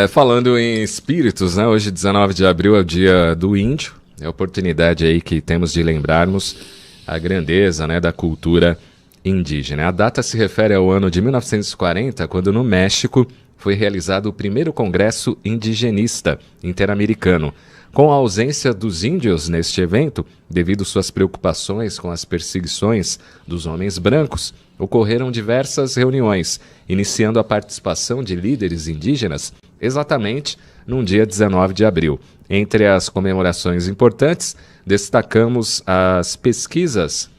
Falando em espíritos, né? Hoje, 19 de abril, é o dia do índio. É a oportunidade aí que temos de lembrarmos a grandeza, né, da cultura indígena. A data se refere ao ano de 1940, quando no México foi realizado o primeiro Congresso Indigenista Interamericano. Com a ausência dos índios neste evento, devido suas preocupações com as perseguições dos homens brancos, ocorreram diversas reuniões, iniciando a participação de líderes indígenas exatamente no dia 19 de abril. Entre as comemorações importantes, destacamos as pesquisas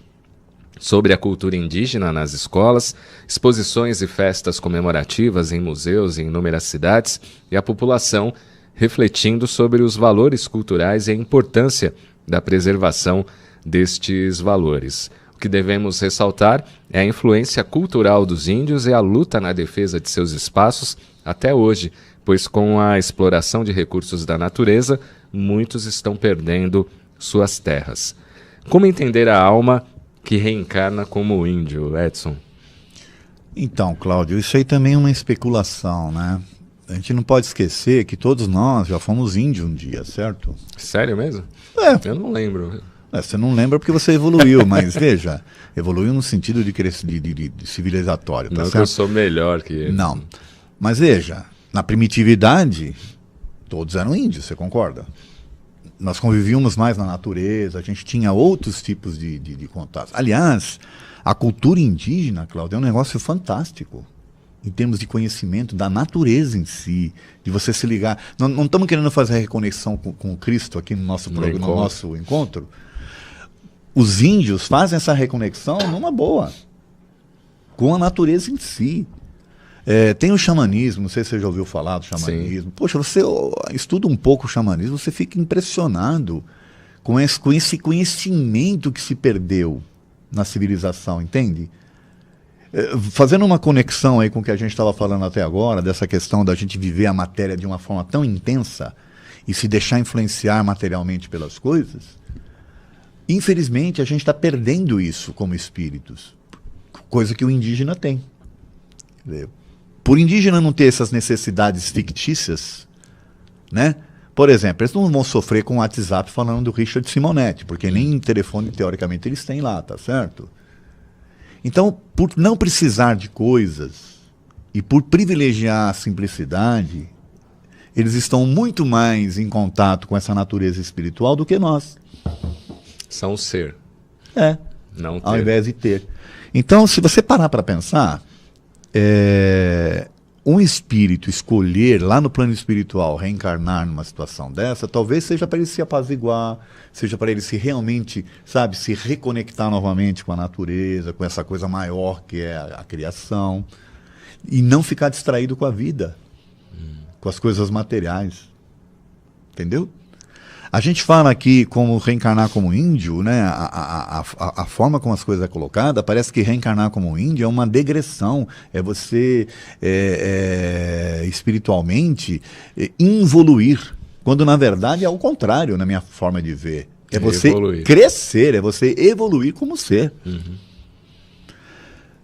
sobre a cultura indígena nas escolas, exposições e festas comemorativas em museus em inúmeras cidades e a população refletindo sobre os valores culturais e a importância da preservação destes valores. O que devemos ressaltar é a influência cultural dos índios e a luta na defesa de seus espaços até hoje, pois com a exploração de recursos da natureza, muitos estão perdendo suas terras. Como entender a alma que reencarna como índio, Edson? Então, Cláudio, isso aí também é uma especulação, né? A gente não pode esquecer que todos nós já fomos índios um dia, certo? Sério mesmo? Eu não lembro. Você não lembra porque você evoluiu, mas veja, evoluiu no sentido de civilizatório, tá não certo? Que eu sou melhor que eles. Não, mas veja, na primitividade, todos eram índios, você concorda? Nós convivíamos mais na natureza, a gente tinha outros tipos de contatos. Aliás, a cultura indígena, Cláudio, é um negócio fantástico, em termos de conhecimento da natureza em si, de você se ligar. Não estamos querendo fazer a reconexão com Cristo aqui no nosso programa, no nosso encontro. Os índios fazem essa reconexão numa boa, com a natureza em si. Tem o xamanismo, não sei se você já ouviu falar do xamanismo. Sim. Poxa, você estuda um pouco o xamanismo, você fica impressionado com esse conhecimento que se perdeu na civilização, entende? Fazendo uma conexão aí com o que a gente estava falando até agora, dessa questão da gente viver a matéria de uma forma tão intensa e se deixar influenciar materialmente pelas coisas, infelizmente a gente está perdendo isso como espíritos, coisa que o indígena tem. Por indígena não ter essas necessidades fictícias, né? Por exemplo, eles não vão sofrer com o WhatsApp falando do Richard Simonetti, porque nem telefone, teoricamente, eles têm lá, tá certo? Então, por não precisar de coisas e por privilegiar a simplicidade, eles estão muito mais em contato com essa natureza espiritual do que nós. São o ser. Não ter. Ao invés de ter. Então, se você parar para pensar, um espírito escolher lá no plano espiritual reencarnar numa situação dessa, talvez seja para ele se apaziguar, seja para ele se realmente, sabe, se reconectar novamente com a natureza, com essa coisa maior que é a criação, e não ficar distraído com a vida, com as coisas materiais. Entendeu? A gente fala aqui como reencarnar como índio, né? A forma como as coisas é colocada, parece que reencarnar como índio é uma degressão, é você espiritualmente involuir, quando na verdade é o contrário, na minha forma de ver. É você crescer, é você evoluir como ser.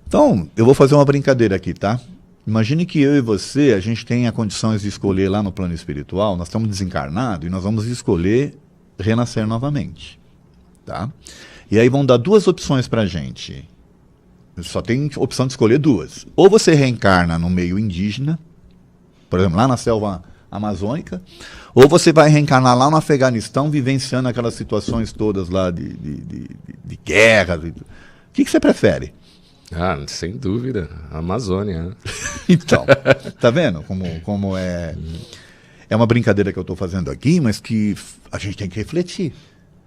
Então, eu vou fazer uma brincadeira aqui, tá? Imagine que eu e você, a gente tenha condições de escolher lá no plano espiritual, nós estamos desencarnados e nós vamos escolher renascer novamente, tá? E aí vão dar duas opções pra gente. Só tem opção de escolher duas. Ou você reencarna no meio indígena, por exemplo, lá na selva amazônica, ou você vai reencarnar lá no Afeganistão, vivenciando aquelas situações todas lá de guerra. O que você prefere? Sem dúvida, a Amazônia. Então, tá vendo como é uma brincadeira que eu estou fazendo aqui, mas que a gente tem que refletir.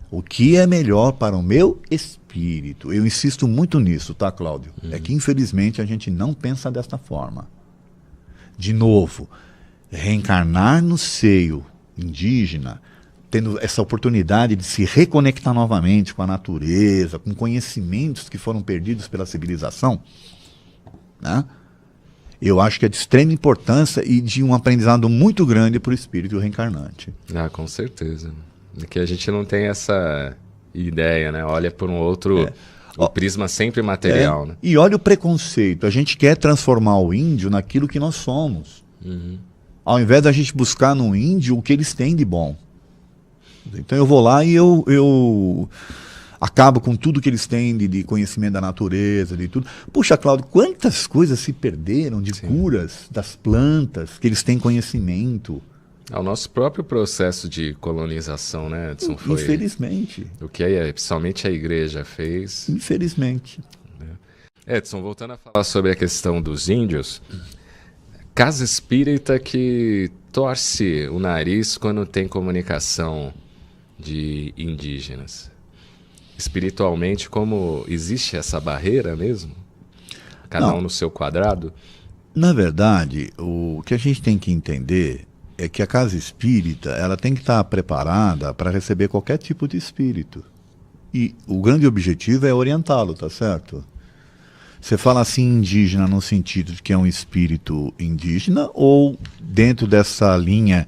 O que é melhor para o meu espírito? Eu insisto muito nisso, tá, Cláudio? É que, infelizmente, a gente não pensa desta forma. De novo, reencarnar no seio indígena, tendo essa oportunidade de se reconectar novamente com a natureza, com conhecimentos que foram perdidos pela civilização, né? Eu acho que é de extrema importância e de um aprendizado muito grande para o espírito reencarnante. Com certeza. É que a gente não tem essa ideia, né? Olha por um outro... O prisma sempre material, né? E olha o preconceito. A gente quer transformar o índio naquilo que nós somos. Ao invés da gente buscar no índio o que eles têm de bom. Então eu vou lá e eu acabo com tudo que eles têm de conhecimento da natureza, de tudo. Puxa, Cláudio, quantas coisas se perderam de curas das plantas, que eles têm conhecimento. O nosso próprio processo de colonização, né, Edson? Foi Infelizmente. o que principalmente a igreja fez. Infelizmente. Edson, voltando a falar sobre a questão dos índios, casa espírita que torce o nariz quando tem comunicação de indígenas. Espiritualmente, como existe essa barreira mesmo? Cada um no seu quadrado? Na verdade, o que a gente tem que entender é que a casa espírita ela tem que estar preparada para receber qualquer tipo de espírito. E o grande objetivo é orientá-lo, tá certo? Você fala assim indígena no sentido de que é um espírito indígena ou dentro dessa linha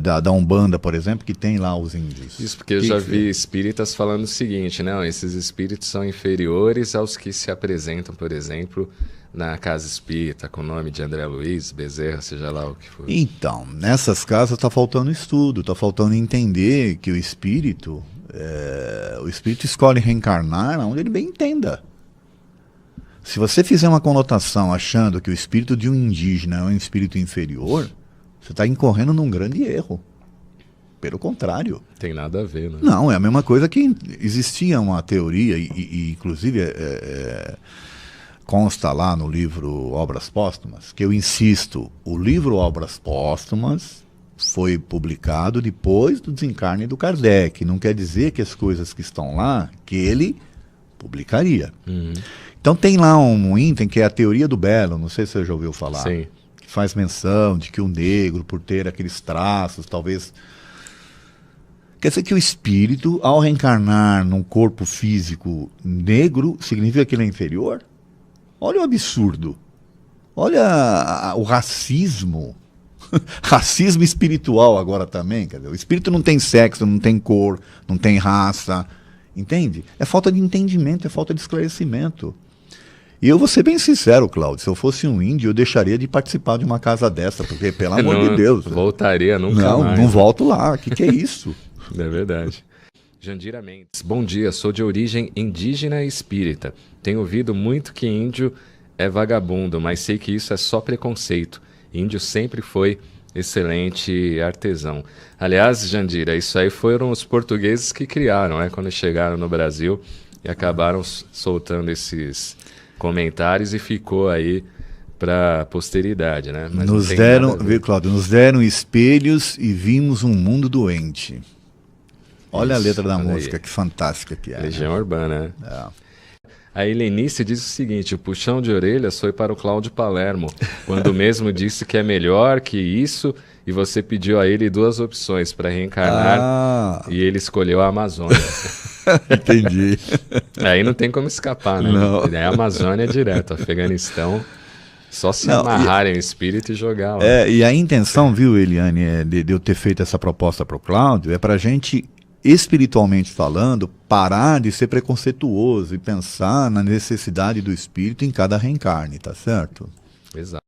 da Umbanda, por exemplo, que tem lá os índios? Isso, porque eu já vi espíritas falando o seguinte, não, esses espíritos são inferiores aos que se apresentam, por exemplo, na casa espírita, com o nome de André Luiz, Bezerra, seja lá o que for. Então, nessas casas está faltando estudo, está faltando entender que o espírito escolhe reencarnar onde ele bem entenda. Se você fizer uma conotação achando que o espírito de um indígena é um espírito inferior, você está incorrendo num grande erro. Pelo contrário. Tem nada a ver, né? Não, é a mesma coisa que existia uma teoria, e inclusive consta lá no livro Obras Póstumas, que eu insisto, o livro Obras Póstumas foi publicado depois do desencarne do Kardec. Não quer dizer que as coisas que estão lá, que ele publicaria. Uhum. Então tem lá um item que é a teoria do belo, não sei se você já ouviu falar. Sim. Que faz menção de que o negro, por ter aqueles traços, talvez... Quer dizer que o espírito, ao reencarnar num corpo físico negro, significa que ele é inferior? Olha o absurdo. Olha o racismo. Racismo espiritual agora também. Quer dizer, o espírito não tem sexo, não tem cor, não tem raça. Entende? É falta de entendimento, é falta de esclarecimento. E eu vou ser bem sincero, Cláudio, se eu fosse um índio, eu deixaria de participar de uma casa dessa, porque, pelo amor de Deus... Voltaria nunca mais. Não volto lá. O que é isso? É verdade. Jandira Mendes, bom dia, sou de origem indígena e espírita. Tenho ouvido muito que índio é vagabundo, mas sei que isso é só preconceito. Índio sempre foi excelente artesão. Aliás, Jandira, isso aí foram os portugueses que criaram, né? Quando chegaram no Brasil e acabaram soltando esses comentários e ficou aí para a posteridade, né? Mas nos deram, viu, Cláudio, nos deram espelhos e vimos um mundo doente. Olha isso, a letra da música, aí. Que fantástica que é. Legião Urbana, né? É. A Helenice diz o seguinte, o puxão de orelhas foi para o Cláudio Palermo, quando mesmo disse que é melhor que isso, e você pediu a ele 2 opções para reencarnar, e ele escolheu a Amazônia. Entendi. Aí não tem como escapar, né? Não. É a Amazônia direto, Afeganistão, só se amarrarem o espírito e jogar lá. E a intenção, viu, Eliane, de eu ter feito essa proposta para o Cláudio, é para a gente... espiritualmente falando, parar de ser preconceituoso e pensar na necessidade do espírito em cada reencarne, tá certo? Exato.